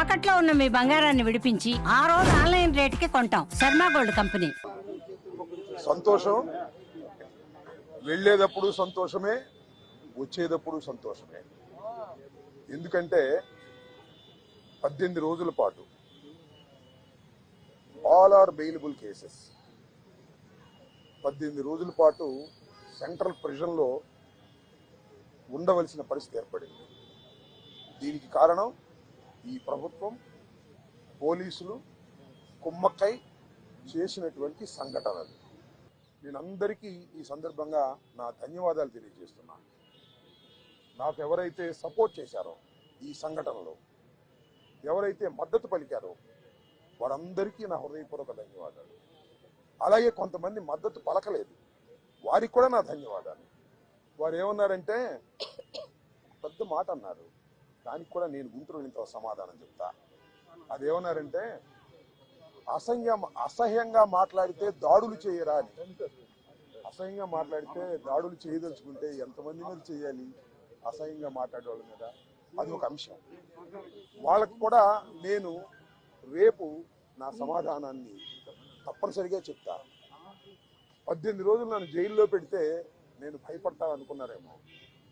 తాకట్లో ఉన్న మీ బంగారాన్ని విడిపించి ఆ రోజు ఆన్లైన్ రేటుకి కొంటాం. Sharma gold company. సంతోషం, వెళ్ళేటప్పుడు సంతోషమే, వచ్చేటప్పుడు సంతోషమే. ఎందుకంటే 18 రోజుల పాటు ఆల్ ఆర్ బెయిలబుల్ కేసెస్ 18 రోజుల పాటు సెంట్రల్ ప్రిజన్లో ఉండవలసిన పరిస్థితి ఏర్పడింది. దీనికి కారణం ఈ ప్రభుత్వం, పోలీసులు కుమ్మక్కై చేసినటువంటి సంఘటనలు. నేను అందరికీ ఈ సందర్భంగా నా ధన్యవాదాలు తెలియజేస్తున్నాను. నాకు ఎవరైతే సపోర్ట్ చేశారో ఈ సంఘటనలో, ఎవరైతే మద్దతు పలికారో వారందరికీ నా హృదయపూర్వక ధన్యవాదాలు. అలాగే కొంతమంది మద్దతు పలకలేదు, వారికి కూడా నా ధన్యవాదాలు. వారు ఏమన్నారంటే పెద్ద మాట అన్నారు, దానికి కూడా నేను గుంటూరు ఇంత సమాధానం చెప్తా. అదేమన్నారంటే అసహ్యంగా మాట్లాడితే దాడులు చేయరా అని. అసహ్యంగా మాట్లాడితే దాడులు చేయదలుచుకుంటే ఎంతమంది మీద చేయాలి? అసహ్యంగా మాట్లాడే వాళ్ళ మీద. అది ఒక అంశం. వాళ్ళకు కూడా నేను రేపు నా సమాధానాన్ని తప్పనిసరిగా చెప్తా. 18 రోజులు నన్ను జైల్లో పెడితే నేను భయపడతా అనుకున్నారేమో.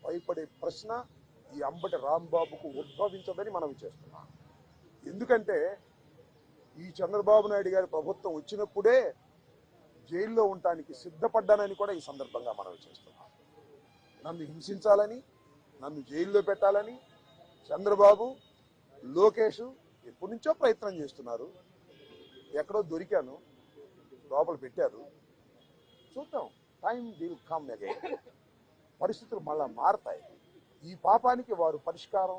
భయపడే ప్రశ్న ఈ అంబటి రాంబాబుకు ఉద్భవించదని మనవి చేస్తున్నా. ఎందుకంటే ఈ చంద్రబాబు నాయుడు గారి ప్రభుత్వం వచ్చినప్పుడే జైల్లో ఉండటానికి సిద్ధపడ్డానని కూడా ఈ సందర్భంగా మనవి చేస్తున్నా. నన్ను హింసించాలని, నన్ను జైల్లో పెట్టాలని చంద్రబాబు, లోకేష్ ఎప్పటి నుంచో ప్రయత్నం చేస్తున్నారు. ఎక్కడో దొరికాను, లోపల పెట్టారు. చూద్దాం, టైం విల్ కమ్ అగైన్. పరిస్థితులు మళ్ళా మారతాయి. ఈ పాపానికి వారు పరిష్కారం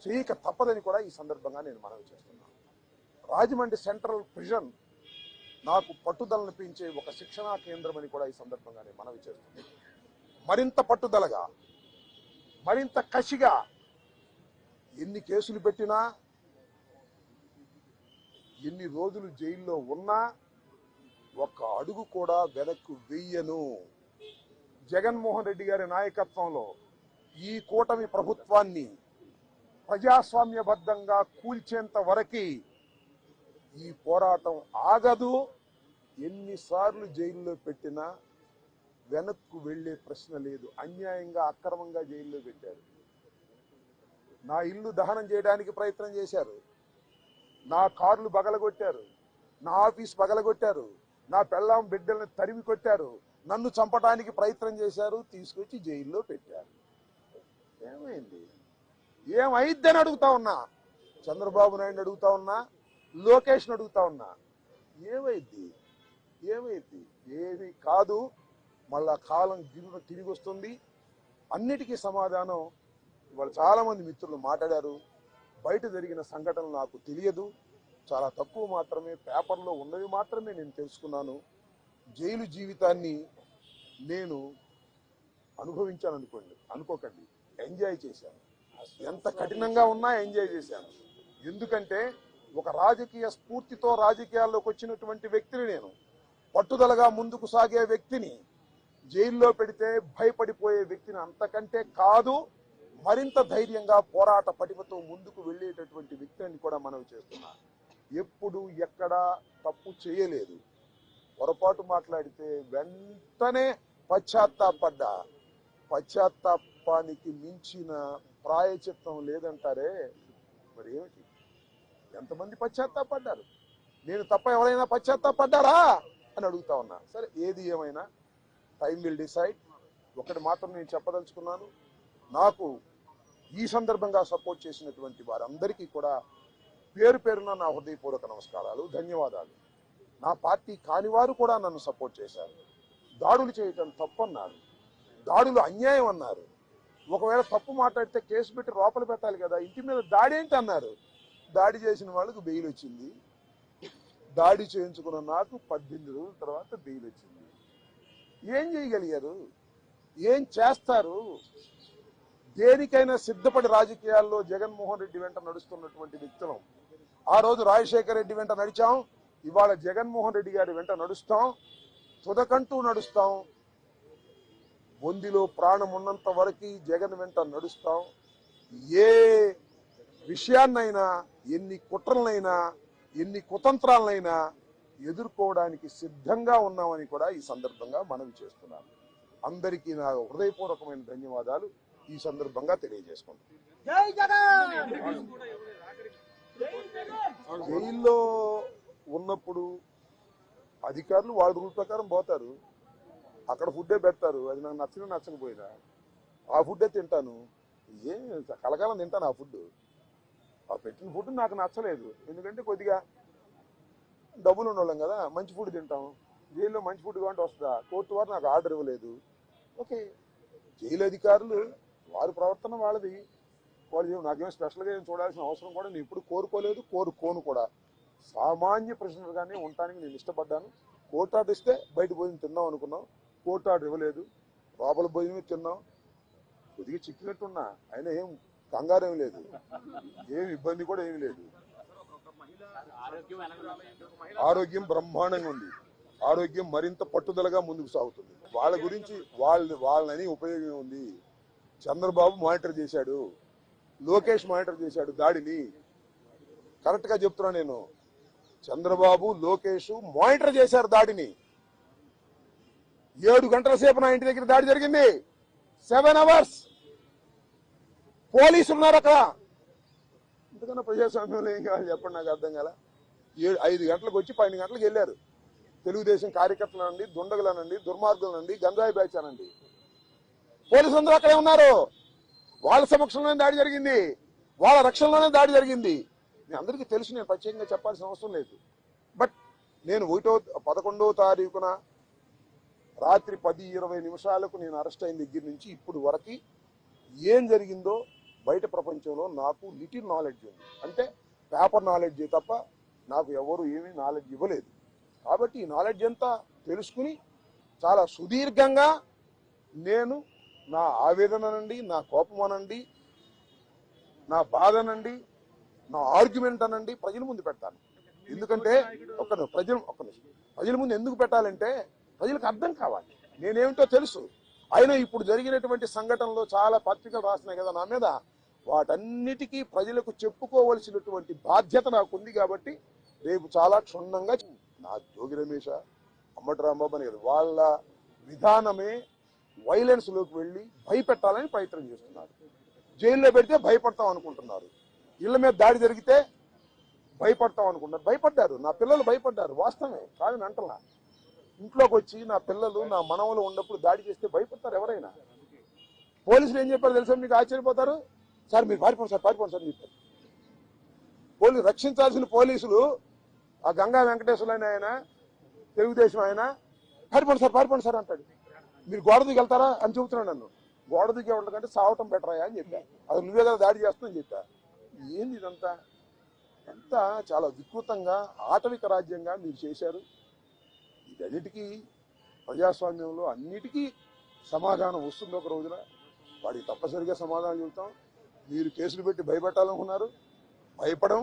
చేయక తప్పదని కూడా ఈ సందర్భంగా నేను మనవి చేస్తున్నాను. రాజమండ్రి సెంట్రల్ ప్రిజన్ నాకు పట్టుదలను పెంచే ఒక శిక్షణా కేంద్రం అని కూడా ఈ సందర్భంగా నేను మనవి చేస్తున్నాను. మరింత పట్టుదలగా, మరింత కసిగా ఎన్ని కేసులు పెట్టినా, ఎన్ని రోజులు జైల్లో ఉన్నా ఒక్క అడుగు కూడా వెనక్కు వెయ్యను. జగన్మోహన్ రెడ్డి గారి నాయకత్వంలో ఈ కూటమి ప్రభుత్వాన్ని ప్రజాస్వామ్యబద్ధంగా కూల్చేంత వరకు ఈ పోరాటం ఆగదు. ఎన్నిసార్లు జైల్లో పెట్టినా వెనక్కు వెళ్లే ప్రశ్న లేదు. అన్యాయంగా, అక్రమంగా జైల్లో పెట్టారు. నా ఇల్లు దహనం చేయడానికి ప్రయత్నం చేశారు, నా కార్లు బగలగొట్టారు, నా ఆఫీస్ బగలగొట్టారు, నా పెళ్ళాం బిడ్డల్ని తరిమి కొట్టారు, నన్ను చంపడానికి ప్రయత్నం చేశారు, తీసుకొచ్చి జైల్లో పెట్టారు. ఏమైంది? ఏమైద్దని అడుగుతా ఉన్నా. చంద్రబాబు నాయుడు అడుగుతా ఉన్నా, లోకేష్ని అడుగుతా ఉన్నా. ఏమైద్ది? ఏమైద్ది? ఏమి కాదు. మళ్ళా కాలం తిరిగి వస్తుంది. అన్నిటికీ సమాధానం ఇవాళ చాలా మంది మిత్రులు మాట్లాడారు. బయట జరిగిన సంఘటనలు నాకు తెలియదు, చాలా తక్కువ మాత్రమే, పేపర్లో ఉన్నవి మాత్రమే నేను తెలుసుకున్నాను. జైలు జీవితాన్ని నేను అనుభవించాను అనుకోకండి, ఎంజాయ్ చేశాను. ఎంత కఠినంగా ఉన్నా ఎంజాయ్ చేశాను. ఎందుకంటే ఒక రాజకీయ స్ఫూర్తితో రాజకీయాల్లోకి వచ్చినటువంటి వ్యక్తిని నేను. పట్టుదలగా ముందుకు సాగే వ్యక్తిని జైల్లో పెడితే భయపడిపోయే వ్యక్తిని అంతకంటే కాదు. మరింత ధైర్యంగా పోరాట పటిమతో ముందుకు వెళ్ళేటటువంటి వ్యక్తిని కూడా మనవి చేస్తున్నా. ఎప్పుడు ఎక్కడా తప్పు చేయలేదు. పొరపాటు మాట్లాడితే వెంటనే పశ్చాత్తాపడ్డా. పశ్చాత్తాపానికి మించిన ప్రాయచిత్తం లేదంటారే, మరి ఏమిటి? ఎంతమంది పశ్చాత్తాపడ్డారు? నేను తప్ప ఎవరైనా పశ్చాత్తాపడ్డారా అని అడుగుతా ఉన్నా. సరే, ఏది ఏమైనా టైం విల్ డిసైడ్. ఒకటి మాత్రం నేను చెప్పదలుచుకున్నాను. నాకు ఈ సందర్భంగా సపోర్ట్ చేసినటువంటి వారందరికీ కూడా పేరు పేరున నా హృదయపూర్వక నమస్కారాలు, ధన్యవాదాలు. నా పార్టీ కానివారు కూడా నన్ను సపోర్ట్ చేశారు. దాడులు చేయటం తప్పన్నారు, దాడులు అన్యాయం అన్నారు. ఒకవేళ తప్పు మాట్లాడితే కేసు పెట్టి లోపల పెట్టాలి కదా, ఇంటి మీద దాడి ఏంటి అన్నారు. దాడి చేసిన వాళ్ళకు బెయిల్ వచ్చింది. దాడి చేయించుకున్న నాకు 18 రోజుల తర్వాత బెయిల్ వచ్చింది. ఏం చేయగలిగారు? ఏం చేస్తారు? దేనికైనా సిద్ధపడి రాజకీయాల్లో జగన్మోహన్ రెడ్డి వెంట నడుస్తున్నటువంటి వ్యక్తులం. ఆ రోజు రాజశేఖర రెడ్డి వెంట నడిచాం, ఇవాళ జగన్మోహన్ రెడ్డి గారి వెంట నడుస్తాం, తుదకంటూ నడుస్తాం. బొందిలో ప్రాణం ఉన్నంత వరకు జగన్ వెంట నడుస్తాం. ఏ విషయాన్నైనా, ఎన్ని కుట్రలనైనా, ఎన్ని కుతంత్రాలనైనా ఎదుర్కోవడానికి సిద్ధంగా ఉన్నామని కూడా ఈ సందర్భంగా మనవి చేస్తున్నాను. అందరికీ నా హృదయపూర్వకమైన ధన్యవాదాలు ఈ సందర్భంగా తెలియజేసుకుంటాను. జైల్లో ఉన్నప్పుడు అధికారులు వాళ్ళ రూల్ ప్రకారం పోతారు, అక్కడ ఫుడ్డే పెడతారు. అది నాకు నచ్చినా నచ్చకపోయినా ఆ ఫుడ్డే తింటాను. ఏం కలకాలం తింటాను ఆ ఫుడ్. ఆ పెట్టిన ఫుడ్ నాకు నచ్చలేదు, ఎందుకంటే కొద్దిగా డబ్బులు ఉండవాళ్ళం కదా, మంచి ఫుడ్ తింటాం. జైల్లో మంచి ఫుడ్ కావాలంటే వస్తుందా? కోర్టు వారు నాకు ఆర్డర్ ఇవ్వలేదు. ఓకే, జైలు అధికారులు వారి ప్రవర్తన వాళ్ళది. వాళ్ళు నాకేమో స్పెషల్గా ఏం చూడాల్సిన అవసరం కూడా నేను ఇప్పుడు కోరుకోలేదు, కోరుకోను కూడా. సామాన్య ప్రశ్నలుగానే ఉండటానికి నేను ఇష్టపడ్డాను. కోర్టు ఆర్డర్ ఇస్తే బయట భోజనం తిన్నాం అనుకున్నాం, కోర్టు ఆర్డర్ ఇవ్వలేదు, లోపల భోజనమే తిన్నాం. కొద్దిగా చిక్కినట్టున్నా, అయినా ఏం కంగారు ఏమి లేదు, ఏం ఇబ్బంది కూడా ఏమి లేదు. ఆరోగ్యం బ్రహ్మాండంగా ఉంది, ఆరోగ్యం మరింత పట్టుదలగా ముందుకు సాగుతుంది. వాళ్ళ గురించి వాళ్ళని ఉపయోగం ఉంది. చంద్రబాబు మానిటర్ చేశాడు, లోకేష్ మానిటర్ చేశాడు దాడిని. కరెక్ట్ గా చెప్తున్నా నేను, చంద్రబాబు లోకేష్ మానిటర్ చేశారు దాడిని. 7 గంటల సేపు నా ఇంటి దగ్గర దాడి జరిగింది. 7 hours పోలీసులు ఉన్నారు అక్కడ. ఇంతకన్నా ప్రజాస్వామ్యంలో ఏం కావాలి చెప్పండి, నాకు అర్థం కాల. 5 గంటలకు వచ్చి 12 గంటలకు వెళ్ళారు. తెలుగుదేశం కార్యకర్తలనండి, దుండగులనండి, దుర్మార్గులనండి, గంజాయి బ్యాచ్ అనండి, పోలీసులు అందరూ అక్కడే ఉన్నారు. వాళ్ళ సమక్షంలోనే దాడి జరిగింది, వాళ్ళ రక్షణలోనే దాడి జరిగింది. మీ అందరికీ తెలుసు, నేను ప్రత్యేకంగా చెప్పాల్సిన అవసరం లేదు. బట్ నేను 11వ తారీఖున రాత్రి 10:20 నేను అరెస్ట్ అయిన దగ్గర నుంచి ఇప్పుడు వరకు ఏం జరిగిందో బయట ప్రపంచంలో నాకు లిటిల్ నాలెడ్జ్ ఉంది. అంటే పేపర్ నాలెడ్జ్ తప్ప నాకు ఎవరు ఏమీ నాలెడ్జ్ ఇవ్వలేదు. కాబట్టి ఈ నాలెడ్జ్ అంతా తెలుసుకుని చాలా సుదీర్ఘంగా నేను నా ఆవేదన అనండి, నా కోపం అనండి, నా బాధ అనండి, నా ఆర్గ్యుమెంట్ అనండి ప్రజల ముందు పెడతాను. ఎందుకంటే ప్రజల ముందు ఎందుకు పెట్టాలంటే ప్రజలకు అర్థం కావాలి, నేనేమిటో తెలుసు. అయినా ఇప్పుడు జరిగినటువంటి సంఘటనలో చాలా పత్రికలు రాసినాయి కదా నా మీద, వాటన్నిటికీ ప్రజలకు చెప్పుకోవలసినటువంటి బాధ్యత నాకు ఉంది. కాబట్టి రేపు చాలా క్షుణ్ణంగా నా జోగి రమేష, అమ్మటి రాంబాబు అని కదా, వాళ్ళ విధానమే వైలెన్స్ లోకి వెళ్ళి భయపెట్టాలని ప్రయత్నం చేస్తున్నారు. జైల్లో పెడితే భయపడతాం అనుకుంటున్నారు, ఇళ్ల మీద దాడి జరిగితే భయపడతాం అనుకుంటున్నారు. భయపడ్డారు, నా పిల్లలు భయపడ్డారు, వాస్తవమే కాదని అంటలా. ఇంట్లోకి వచ్చి నా పిల్లలు, నా మనవలు ఉన్నప్పుడు దాడి చేస్తే భయపడతారు ఎవరైనా. పోలీసులు ఏం చెప్పారు తెలుసా, మీకు ఆశ్చర్యపోతారు. సార్ మీరు పారిపోండి సార్, పారిపోండి సార్ చెప్పారు. రక్షించాల్సిన పోలీసులు ఆ గంగా వెంకటేశ్వర ఆయన తెలుగుదేశం ఆయన పారిపోండి సార్ అంటాడు. మీరు గోడ దిగి వెళ్తారా అని చెబుతున్నాడు నన్ను. గోడ దిగే వాళ్ళకంటే సావటం బెటరాయా అని చెప్పా. అది నువ్వే కదా దాడి చేస్తున్నావు చెప్పా. ఏంది ఇదంతా? అంతా చాలా వికృతంగా ఆటవిక రాజ్యంగా మీరు చేశారు. వీటన్నిటికీ ప్రజాస్వామ్యంలో అన్నిటికీ సమాధానం వస్తుంది ఒక రోజున. వాడికి తప్పనిసరిగా సమాధానం చెబుతాం. మీరు కేసులు పెట్టి భయపెట్టాలనుకున్నారు, భయపడం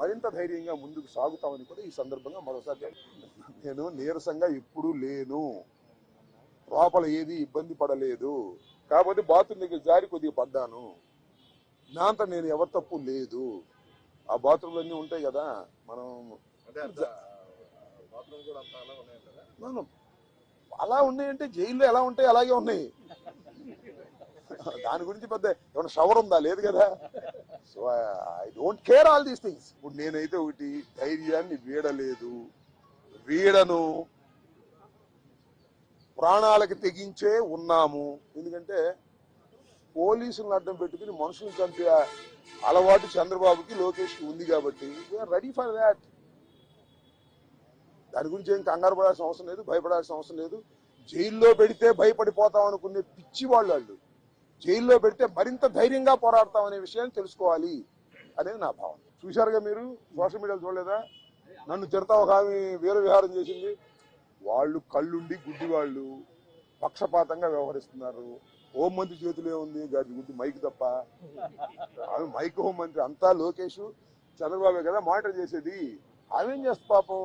మరింత ధైర్యంగా ముందుకు సాగుతామని కూడా ఈ సందర్భంగా మరోసారి నేను నీరసంగా ఎప్పుడూ లేను, లోపల ఏది ఇబ్బంది పడలేదు. కాబట్టి బాత్రూమ్ దగ్గర జారి కొద్దిగా పడ్డాను, నా అంతా నేను ఎవరి తప్పు లేదు. ఆ బాత్రూమ్లు అన్నీ ఉంటాయి కదా, మనం అలా ఉన్నాయంటే జైల్లో ఎలా ఉంటాయి అలాగే ఉన్నాయి. దాని గురించి పెద్ద ఏమైనా షవర్ ఉందా? లేదు కదా. So I don't care all these things. ఇప్పుడు నేనైతే ఒకటి, ధైర్యాన్ని వీడలేదు, వీడను, ప్రాణాలకి తెగించే ఉన్నాము. ఎందుకంటే పోలీసులను అడ్డం పెట్టుకుని మనుషులను చంపే అలవాటు చంద్రబాబుకి, లోకేష్కి ఉంది. కాబట్టి వీఆర్ రెడీ ఫర్ దాట్. దాని గురించి ఏం కంగారు పడాల్సిన అవసరం లేదు, భయపడాల్సిన అవసరం లేదు. జైల్లో పెడితే భయపడిపోతాం అనుకునే పిచ్చి వాళ్ళు జైల్లో పెడితే మరింత ధైర్యంగా పోరాడతాం అనే విషయాన్ని తెలుసుకోవాలి అనేది నా భావన. చూశారుగా మీరు, సోషల్ మీడియాలో చూడలేదా? నన్ను తిడతా ఒక ఆమె వీర విహారం చేసింది. వాళ్ళు కళ్ళుండి గుడ్డి వాళ్ళు పక్షపాతంగా వ్యవహరిస్తున్నారు. హోంమంత్రి చేతిలో ఉంది గారి గుడ్డి మైక్ తప్ప. ఆమె మైక్ హోంమంత్రి, అంతా లోకేష్ చంద్రబాబు కదా మానిటర్ చేసేది. ఆమెం చేస్తా పాపం.